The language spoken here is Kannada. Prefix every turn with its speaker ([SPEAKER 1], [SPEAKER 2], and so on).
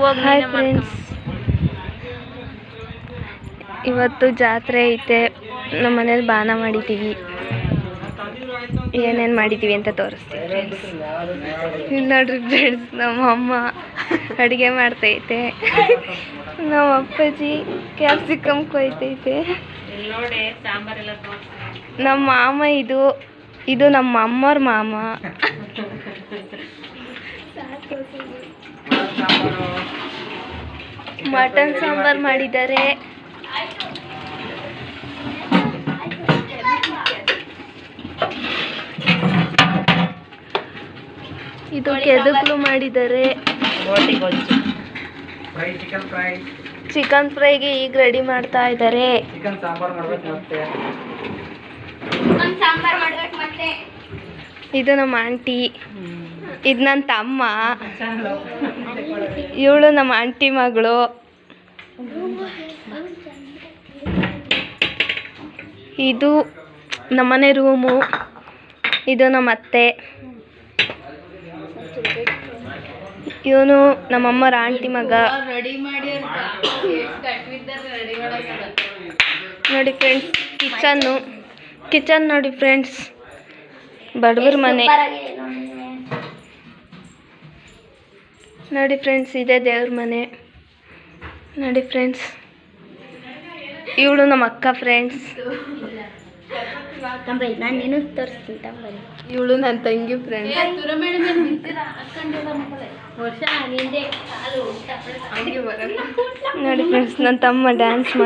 [SPEAKER 1] ಹಾಯ್ ಫ್ರೆಂಡ್ಸ್, ಇವತ್ತು ಜಾತ್ರೆ ಐತೆ. ನಮ್ಮ ಮನೇಲಿ ಬಾನ ಮಾಡಿದ್ದೀವಿ. ಏನೇನು ಮಾಡಿದ್ದೀವಿ ಅಂತ ತೋರಿಸ್ತೀವಿ ಫ್ರೆಂಡ್ಸ್. ಇಲ್ಲಿ ನೋಡ್ರಿ ಫ್ರೆಂಡ್ಸ್, ನಮ್ಮ ಅಮ್ಮ ಅಡುಗೆ ಮಾಡ್ತೈತೆ. ನಮ್ಮ ಅಪ್ಪಾಜಿ ಕ್ಯಾಪ್ಸಿಕಮ್ ಕೊಯ್ತೈತೆ. ನಮ್ಮ ಮಾಮ ಇದು ನಮ್ಮ ಅಮ್ಮವ್ರ ಮಾಮ. ಮಟನ್ ಸಾಂಬಾರು ಮಾಡಿದ್ದಾರೆ. ಇದು ಕೆದಕ್ಲು ಮಾಡಿದ್ದಾರೆ. ಚಿಕನ್ ಫ್ರೈಗೆ ಈಗ ರೆಡಿ ಮಾಡ್ತಾ ಇದ್ದಾರೆ. ಇದು ನಮ್ಮ ಆಂಟಿ, ಇದು ನನ್ನ ತಮ್ಮ, ಇವಳು ನಮ್ಮ ಆಂಟಿ ಮಗಳು. ಇದು ನಮ್ಮನೆ ರೂಮು. ಇದು ನಮ್ಮ ಅತ್ತೆ. ಇವನು ನಮ್ಮಮ್ಮರ ಆಂಟಿ ಮಗ. ನೋಡಿ ಫ್ರೆಂಡ್ಸ್, ಕಿಚನ್ ನೋಡಿ ಫ್ರೆಂಡ್ಸ್, ಬಡವ್ರ ಮನೆ ನೋಡಿ ಫ್ರೆಂಡ್ಸ್. ಇದೆ ದೇವ್ರ ಮನೆ ನೋಡಿ ಫ್ರೆಂಡ್ಸ್. ಇವಳು ನಮ್ಮ ಅಕ್ಕ ಫ್ರೆಂಡ್ಸ್. ಇವಳು ನನ್ನ ತಂಗಿ ಫ್ರೆಂಡ್ಸ್. ನೋಡಿ ಫ್ರೆಂಡ್ಸ್, ನನ್ನ ತಮ್ಮ ಡ್ಯಾನ್ಸ್